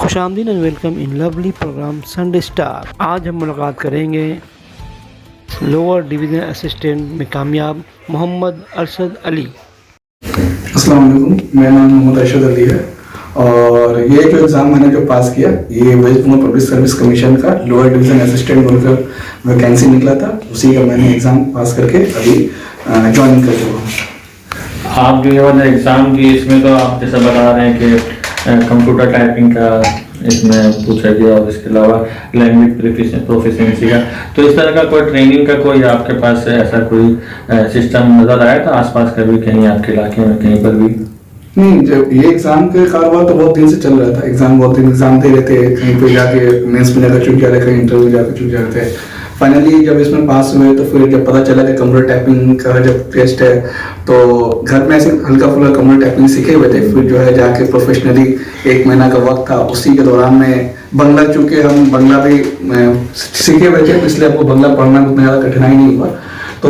खुशामदीन and welcome in lovely programme Sunday star. आज हम मुलाकात करेंगे लोअर डिवीज़न असिस्टेंट में कामयाब मोहम्मद अरशद अली। अस्सलाम वालेकुम, मेरा नाम मोहम्मद अरशद अली है और ये जो एग्ज़ाम मैंने जो पास किया ये West Bengal public service commission का लोअर डिवीज़न असिस्टेंट बोलकर वैकेंसी निकला था, उसी का मैंने एग्ज़ाम पास करके अभी ज्वाइन कर चुका हूँ। आप जो ये वाला एग्ज़ाम की इसमें तो आप जैसा बता रहे हैं कि कंप्यूटर टाइपिंग का इसमें पूछा गया और इसके अलावा लैंग्वेज प्रोफिशिएंसी का, तो इस तरह का कोई ट्रेनिंग का कोई आपके पास ऐसा कोई सिस्टम नज़र आया था आसपास कभी कहीं आपके इलाके में कहीं पर भी? नहीं, जब ये एग्ज़ाम के कारोबार तो बहुत दिन से चल रहा था। एग्ज़ाम बहुत दिन एग्ज़ाम दे रहे थे, कहीं पे जाके मेंस में जाकर चुक जा रहे, कहीं इंटरव्यू जाकर चुक जा रहे थे। फाइनली जब इसमें पास हुए तो फिर जब पता चला कि कंप्यूटर टाइपिंग का जब टेस्ट है तो घर में ऐसे हल्का फुल्का कंप्यूटर टाइपिंग सीखे हुए थे। फिर जो है जाके प्रोफेशनली 1 महीना का वक्त था, उसी के दौरान में बंगला, चूँकि हम बंगला भी सीखे हुए थे इसलिए आपको बंगला पढ़ना में उतना ज़्यादा कठिनाई नहीं हुआ। तो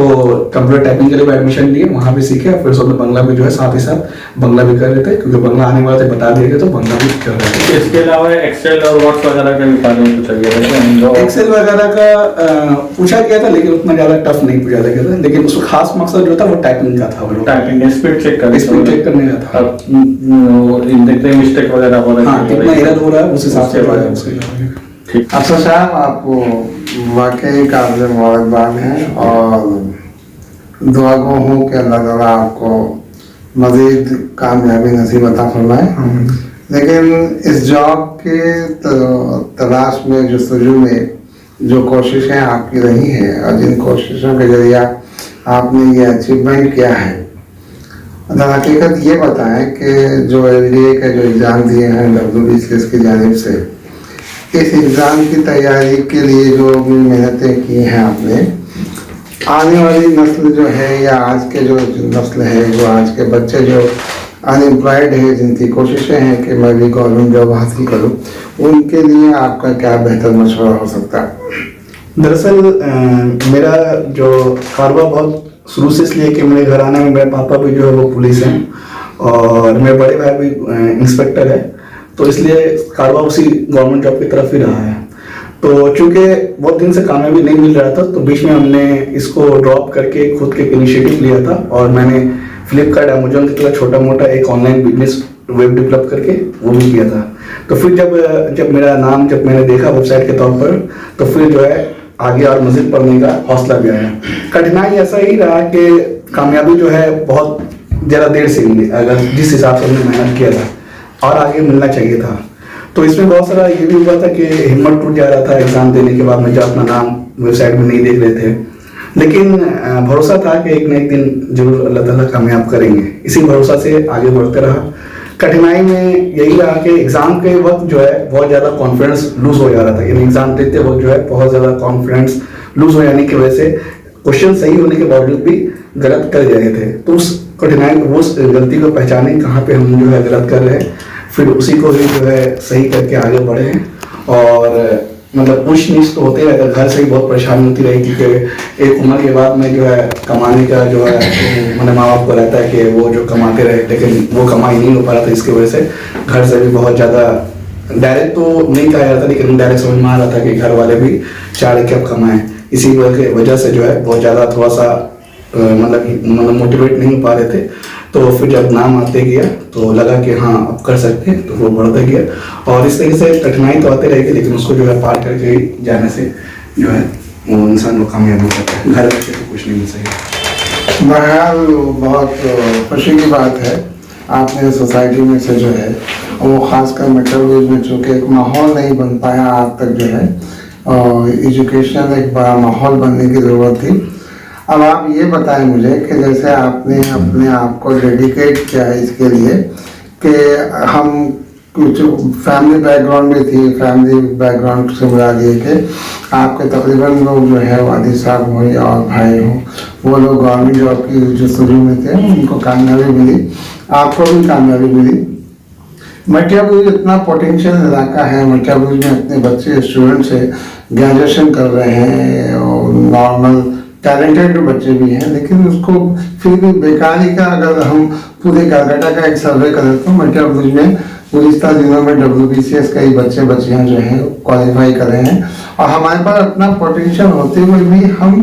कंप्यूटर टाइपिंग के लिए भी एडमिशन लिए, वहाँ भी सीखे, फिर उसमें बंगला भी जो है साथ ही साथ बंगला भी कर रहे थे, क्योंकि बंगला आने वाले थे बता दिए गए तो बंगला भी कर रहे थे। इसके अलावा एक्सेल और वर्ड वगैरह का भी बारे में पूछा गया था? एक्सेल वगैरह का पूछा गया था, लेकिन उतना ज़्यादा टफ नहीं पूछा गया था, लेकिन उसका खास मकसद जो था वो टाइपिंग का था। टाइपिंग स्पीड चेक करने का था। देखते हैं मिस्टेक वगैरह हो रहा है, कितना एरर हो रहा है उस हिसाब से। अफसर साहब, आपको वाकई काबिल मुबारकबाद है और दुआ गो हूँ कि अल्लाह ताला आपको मज़ीद कामयाबी नसीब अता फरमाए। लेकिन इस जॉब के तलाश में जस्तजू में जो कोशिशें आपकी रही हैं और जिन कोशिशों के जरिए आपने ये अचीवमेंट किया है, हकीकत ये बताएं कि जो LDA का जो एग्ज़ाम दिए हैं WBCS की जानिब से, इस एग्ज़ाम की तैयारी के लिए जो भी मेहनतें की हैं आपने, आने वाली नस्ल जो है या आज के जो नस्ल है, जो आज के बच्चे जो अनएम्प्लॉयड है, जिनकी कोशिशें हैं कि मैं भी गवर्नमेंट जॉब हासिल करूं, उनके लिए आपका क्या बेहतर मशवरा हो सकता है? दरअसल मेरा जो कारोबार बहुत शुरू से इसलिए कि मेरे घर आने में मेरे पापा भी जो है वो पुलिस हैं और मेरे बड़े भाई भी इंस्पेक्टर है, तो इसलिए कारोबार उसी गवर्नमेंट जॉब की तरफ ही रहा है। तो चूँकि बहुत दिन से कामयाबी नहीं मिल रहा था तो बीच में हमने इसको ड्रॉप करके खुद के इनिशिएटिव लिया था और मैंने फ्लिपकार्ट, अमेजोन की तरह छोटा मोटा एक ऑनलाइन बिजनेस वेब डेवलप करके वो भी किया था। तो फिर जब मेरा नाम जब मैंने देखा वेबसाइट के तौर पर, तो फिर जो है आगे और मज़ीद पढ़ने का हौसला भी आया। कठिनाई ऐसा ही रहा कि कामयाबी जो है बहुत ज़्यादा देर से मिली, अगर जिस हिसाब से हमने मेहनत किया था और आगे मिलना चाहिए था। तो इसमें बहुत सारा ये भी हुआ था कि हिम्मत टूट जा रहा था एग्ज़ाम देने के बाद में, जब अपना नाम वेबसाइट में नहीं देख रहे थे, लेकिन भरोसा था कि एक न एक दिन जरूर अल्लाह ताला कामयाब करेंगे। इसी भरोसा से आगे बढ़ते रहा। कठिनाई में यही रहा कि एग्ज़ाम के वक्त जो है बहुत ज़्यादा कॉन्फिडेंस लूज़ हो जा रहा था, यानी एग्ज़ाम देते वक्त जो है बहुत ज़्यादा कॉन्फिडेंस लूज़ हो जाने की वजह से क्वेश्चन सही होने के बावजूद भी गलत कर जा रहे थे। तो उस कठिनाई, उस गलती को पहचाने कहाँ पे हम जो है गलत कर रहे हैं, फिर उसी को ही जो है सही करके आगे बढ़े हैं। और मतलब ऊंच नीच तो होते रहता, घर से ही बहुत परेशानी होती रही, क्योंकि एक उम्र के बाद में जो है कमाने का जो है मैंने माँ बाप को रहता है कि वो जो कमाते रहे, लेकिन वो कमाई नहीं हो पा रहा था। इसकी वजह से घर से भी बहुत ज़्यादा डायरेक्ट तो नहीं कहा जाता, लेकिन इनडायरेक्ट समझ में आ रहा था कि घर वाले भी चाह रहे कि अब कमाएं। इसी वजह से जो है बहुत ज़्यादा थोड़ा सा मतलब मोटिवेट नहीं हो पा रहे थे। तो फिर जब नाम आते गया तो लगा कि हाँ अब कर सकते हैं, तो वो बढ़ता गया। और इस तरीके से कठिनाई तो आते रहेगी, लेकिन उसको जो है पार करके जाने से जो है वो इंसान को कामयाब हो जाता है। घर बैठे तो कुछ नहीं मिल सकेगा। बहरहाल बहुत खुशी की बात है, आपने सोसाइटी में से जो है वो ख़ासकर मेट्रोलॉजी में चूँकि एक माहौल नहीं बन पाया आज तक जो है, और एजुकेशन एक बड़ा माहौल बनने की ज़रूरत थी। अब आप ये बताएं मुझे कि जैसे आपने अपने आप को डेडिकेट किया है इसके लिए कि हम कुछ फैमिली बैकग्राउंड भी थी, फैमिली बैकग्राउंड से मिला दिए कि आपके तकरीबन लोग जो है वादी साहब हो या और भाई हो, वो लोग गवर्नमेंट जॉब की जो शुरू में थे उनको कामयाबी मिली, आपको भी कामयाबी मिली। मटियाबुरुज इतना पोटेंशियल इलाका है, मटियाबुरुज में इतने बच्चे स्टूडेंट्स है, ग्रेजुएशन कर रहे हैं और नॉर्मल टैलेंटेड बच्चे भी हैं, लेकिन उसको फिर भी बेकारी का अगर हम पूरे कलकत्ता का एक सर्वे करें तो मटियाबुरुज में गुज़िश्ता दिनों में WBCS कई बच्चे बच्चियां जो हैं क्वालिफाई कर रहे हैं, और हमारे पास अपना पोटेंशियल होते हुए भी हम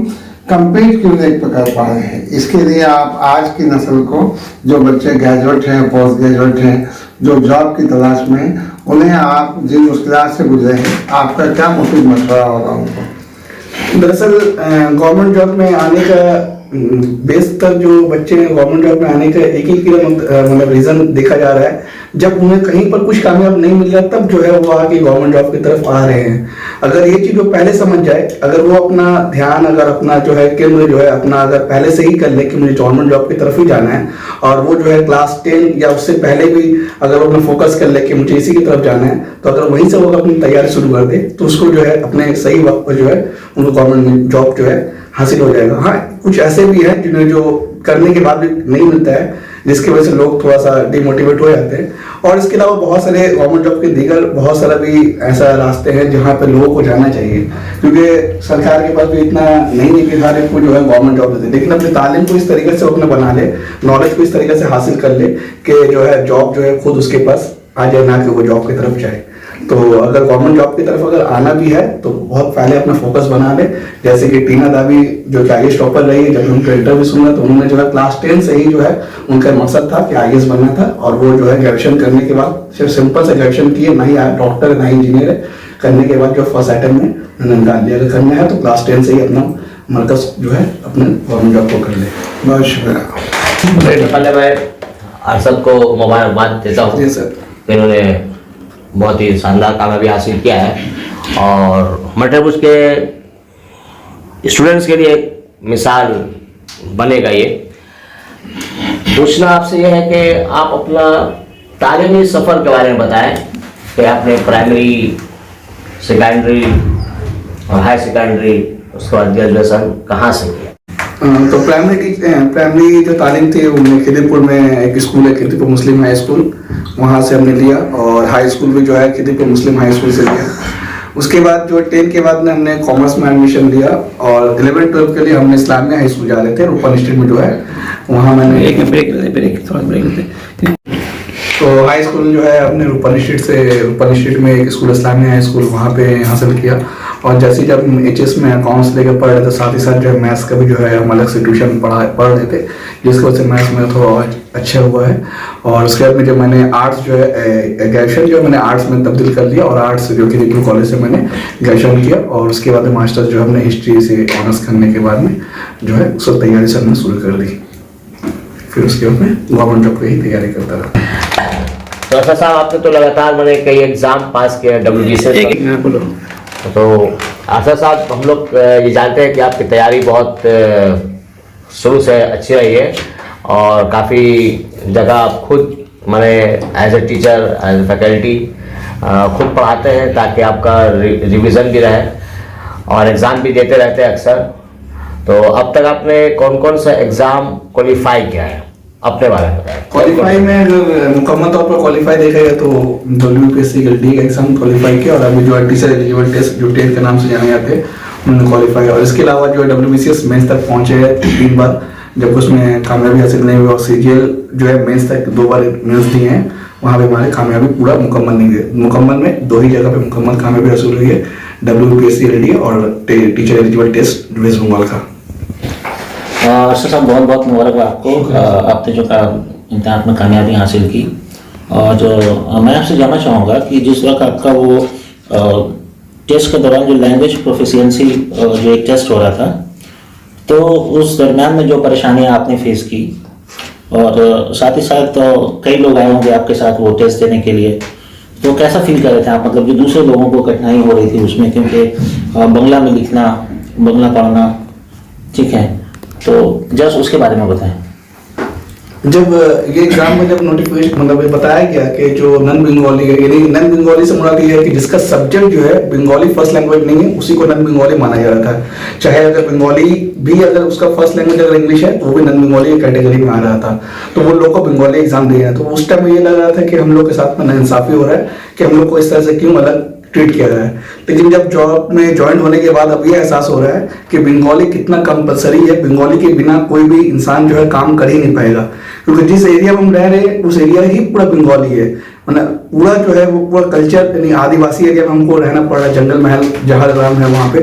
कंप्लीट क्यों नहीं कर पा रहे हैं। इसके लिए आप आज की नस्ल को, जो बच्चे ग्रेजुएट हैं, पोस्ट ग्रेजुएट हैं, जो जॉब की तलाश में हैं, उन्हें आप जिन मुश्किलात से गुजरे हैं, आपका क्या मुफीद मशवरा होगा उनको? दरअसल गवर्नमेंट जॉब में आने का बेस तक जो बच्चे गवर्नमेंट जॉब में आने का एक ही मतलब रीज़न देखा जा रहा है, जब उन्हें कहीं पर कुछ कामयाब नहीं मिल रहा तब जो है वो आके गवर्नमेंट जॉब की तरफ आ रहे हैं। अगर ये चीज़ वो पहले समझ जाए, अगर वो अपना ध्यान, अगर अपना जो है केंद्र जो है अपना अगर पहले से ही कर ले कि मुझे गवर्नमेंट जॉब की तरफ ही जाना है, और वो जो है क्लास 10 या उससे पहले भी अगर वो अपना फोकस कर ले कि मुझे इसी की तरफ जाना है, तो अगर वहीं से वो अपनी तैयारी शुरू कर दे तो उसको जो है अपने सही वक्त पर जो है उनको गवर्नमेंट जॉब जो है हासिल हो जाएगा। हाँ, कुछ ऐसे भी हैं जिन्हें जो करने के बाद भी नहीं मिलता है, जिसकी वजह से लोग थोड़ा सा डिमोटिवेट हो जाते हैं। और इसके अलावा बहुत सारे गवर्नमेंट जॉब के दीगर बहुत सारा भी ऐसा रास्ते हैं जहाँ पे लोगों को जाना चाहिए, क्योंकि सरकार के पास भी इतना नहीं है कि हर एक को जो है गवर्नमेंट जॉब देते, लेकिन अपनी तालीम को इस तरीके से अपना बना ले, नॉलेज को इस तरीके से हासिल कर ले कि जो है जॉब जो है खुद उसके पास आ जाए, ना कि वो जॉब की तरफ जाए। तो अगर गवर्नमेंट जॉब की तरफ अगर आना भी है तो बहुत पहले अपना फोकस बना ले। जैसे कि टीना दावी जो कि IAS टॉपर रही है, जब उनका इंटरव्यू सुना तो उन्होंने जो है क्लास 10 से ही जो है उनका मकसद था कि IAS बनना था, और वो जो है ग्रेजुएशन करने के बाद सिर्फ सिंपल से ग्रेजुएशन किए, ना ही डॉक्टर ना ही इंजीनियर है, करने के बाद जो फर्स्ट अटेम्प्ट में उन्होंने निकाल लिया। अगर करना है तो क्लास 10 से ही अपना मरकज जो है अपने गवर्नमेंट जॉब को कर ले। बहुत शुक्रिया। पहले मैं अरशद को मुबारकबाद देता हूँ, जी सर। इन्होंने बहुत ही शानदार कामयाबी हासिल किया है और मतलब उसके स्टूडेंट्स के लिए मिसाल बनेगा। ये पूछना आपसे ये है कि आप अपना तालीमी सफ़र के बारे में बताएं कि आपने प्राइमरी, सेकेंडरी और हाई सेकेंडरी, उसके बाद ग्रेजुएशन कहाँ से किया? तो प्राइमरी जो तालीम थी वो खिदीपुर में एक स्कूल है, खिदीपुर मुस्लिम हाई स्कूल, वहाँ से हमने लिया, और हाई स्कूल भी जो है खिदीपुर मुस्लिम हाई स्कूल से लिया। उसके बाद जो 10 के बाद में हमने कॉमर्स में एडमिशन लिया, और 11-12 के लिए हमने इस्लामिया हाई स्कूल जा रहे थे रूपन स्ट्रीट में जो है, वहाँ मैंने तो हाई स्कूल जो है अपने रूपन स्ट्रीट में एक स्कूल इस्लामिया हाई स्कूल वहाँ पे हासिल किया। और जैसे जब HS में अकाउंट्स लेकर पढ़ रहे थे, साथ ही साथ जो है मैथ्स का भी जो है हम अलग से ट्यूशन पढ़ रहे थे, जिसकी वजह से मैथ्स में थोड़ा अच्छा हुआ है। और उसके बाद में जब मैंने आर्ट्स जो है ग्रेजुएशन जो मैंने आर्ट्स में तब्दील कर लिया, और आर्ट्स जो कि डिग्री कॉलेज से मैंने ग्रेजुएशन किया, और उसके बाद में मास्टर्स जो हमने हिस्ट्री से ऑनर्स करने के बाद में जो है उसको तैयारी से हमने शुरू कर दी। फिर उसके बाद में गवर्नमेंट जॉब की ही तैयारी करता रहा। तो अच्छा साहब, आपने तो लगातार मैंने कई एग्जाम पास किया WBCS। बोलो। तो आशा साहब, हम लोग ये जानते हैं कि आपकी तैयारी बहुत शुरू से अच्छी रही है, और काफ़ी जगह आप खुद मैंने as a teacher, as a faculty खुद पढ़ाते हैं ताकि आपका रिवीजन भी रहे, और एग्ज़ाम भी देते रहते हैं अक्सर। तो अब तक आपने कौन कौन सा एग्ज़ाम क्वालिफाई किया है, अपने बारे में बताएं। क्वालिफाई में अगर मुकम्मल तौर पर क्वालिफाई देखा जाए तो WPSC का एग्जाम क्वालिफाई किया, और अभी जो टीचर एलिजिबल टेस्ट जो टेट के नाम से जाने जाते हैं उन्होंने क्वालिफाई। और इसके अलावा जो WBCS मेंस तक पहुंचे हैं 3 बार, जब उसमें कामयाबी हासिल नहीं हुई, और CGL जो है मेंस तक 2 बार मेंस दिए हैं, वहाँ पे हमारे कामयाबी पूरा मुकम्मल नहीं हुई। मुकम्मल में 2 ही जगह पे मुकम्मल कामयाबी हासिल हुई है, WPSC LD और teacher eligible test West Bengal का। सर साहब, बहुत बहुत मुबारकबाद आपको, आपने जो इम्तिहान में कामयाबी हासिल की। और जो मैं आपसे जानना चाहूँगा कि जिस वक्त आपका वो टेस्ट के दौरान जो लैंग्वेज प्रोफिशिएंसी जो एक टेस्ट हो रहा था, तो उस दरम्यान में जो परेशानियाँ आपने फेस की, और साथ ही साथ तो कई लोग आए होंगे आपके साथ वो टेस्ट देने के लिए, तो कैसा फील कर रहे थे आप? मतलब जो दूसरे लोगों को कठिनाई हो रही थी उसमें, क्योंकि बंगला में लिखना, बंगला पढ़ना, ठीक है, तो जस्ट उसके बारे में बताएं। जब ये एग्जाम में जब नोटिफिकेशन मतलब बताया गया कि जो नॉन बंगाली है, यानी नॉन बंगाली से मुराद ये है कि जिसका सब्जेक्ट जो है बंगाली फर्स्ट लैंग्वेज नहीं है, उसी को नॉन बंगाली माना जा रहा था। चाहे अगर बंगाली भी अगर उसका फर्स्ट लैंग्वेज अगर इंग्लिश है तो वो भी नॉन बंगाली कैटेगरी में आ रहा था, तो वो लोग को बंगाली एग्जाम दे रहे हैं। तो उस टाइम ये लग रहा था कि हम लोग के साथ में नाइंसाफी हो रहा है, कि हम लोग को इस तरह से क्यों अलग ट्रीट किया जाए। लेकिन जब जॉब में ज्वाइन होने के बाद अब ये एहसास हो रहा है कि बंगाली कितना कंपलसरी है, बंगाली के बिना कोई भी इंसान जो है काम कर ही नहीं पाएगा, क्योंकि जिस एरिया में हम रह रहे हैं उस एरिया ही पूरा बंगाली है। मतलब पूरा जो है वो पूरा कल्चर, यानी आदिवासी एरिया में हमको रहना पड़ रहा है, जंगल महल जहाँ ग्राम है वहाँ पे,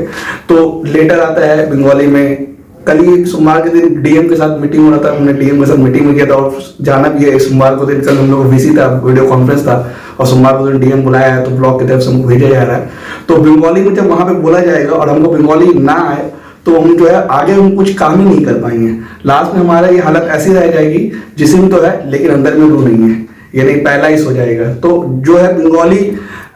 तो लेटर आता है बंगाली में। कल ही सोमवार के दिन डीएम के साथ मीटिंग हो रहा था, हमने डीएम के साथ मीटिंग में किया था और जाना भी है सोमवार को दिन। कल हम लोग वीसी था, वीडियो कॉन्फ्रेंस था, और सोमवार को दिन डीएम बुलाया है, तो ब्लॉक की तरफ से हमको भेजा जा रहा है। तो बंगाली में जब वहाँ पे बोला जाएगा और हमको बंगाली ना आए तो हम जो है आगे हम कुछ काम ही नहीं कर पाएंगे। लास्ट में हमारा ये हालत ऐसी रह जाएगी, जिस्म तो है लेकिन अंदर में रूह नहीं है, यानी पैरालाइज हो जाएगा। तो जो है बंगाली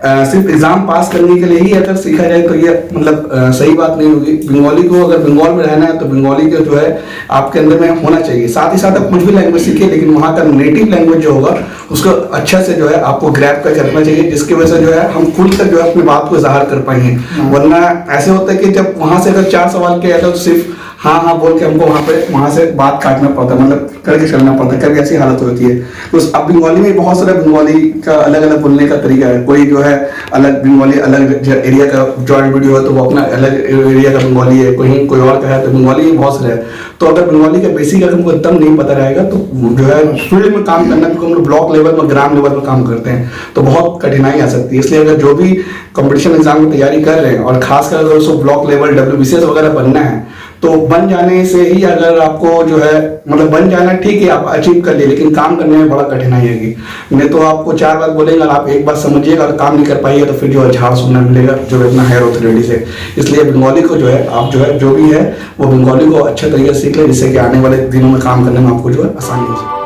सिर्फ एग्जाम पास करने के लिए ही अगर सीखा जाए तो ये मतलब सही बात नहीं होगी। बंगाली को अगर बंगाल में रहना है तो बंगाली का जो है आपके अंदर में होना चाहिए। साथ ही साथ आप कुछ भी लैंग्वेज सीखिए, लेकिन वहाँ का नेटिव लैंग्वेज जो होगा उसको अच्छा से जो है आपको ग्रैब कर करना चाहिए, जिसकी वजह से जो है हम खुल कर जो है अपनी बात को इजहार कर पाएंगे। वरना ऐसे होता है कि जब वहाँ से अगर 4 सवाल किया तो सिर्फ हाँ हाँ बोल के हमको वहाँ से बात काटना पड़ता है, मतलब करके चलना पड़ता है। कभी ऐसी हालत होती है। तो अब बंगाली में बहुत सारे बंगाली का अलग अलग बोलने का तरीका है। कोई जो है अलग बंगाली, अलग एरिया का जॉइंट वीडियो है तो वो अपना अलग एरिया का बंगाली है, कोई और का है, तो बंगाली बहुत सारे है। तो अगर बंगाली का बेसिक अगर हमको एकदम नहीं पता रहेगा तो जो है फील्ड में काम करना, क्योंकि हम लोग ब्लॉक लेवल में, ग्राम लेवल में काम करते हैं, तो बहुत कठिनाई आ सकती है। इसलिए अगर जो भी कंपटीशन एग्जाम की तैयारी कर रहे हैं और खासकर अगर उसको ब्लॉक लेवल WBCS वगैरह बनना है, तो बन जाने से ही अगर आपको जो है मतलब बन जाना ठीक है, आप अचीव कर लिए, लेकिन काम करने में बड़ा कठिनाई आएगी। नहीं तो आपको 4 बात बोलेंगे, आप एक बात समझिएगा, अगर काम नहीं कर पाइए तो फिर जो है झाड़ सुनना मिलेगा जो इतना हायर अथॉरिटी से। इसलिए बंगाली को जो है आप जो है जो भी है वो बंगाली को अच्छे तरीके से सीख लें, जिससे कि आने वाले दिनों में काम करने में आपको जो है आसानी हो सके।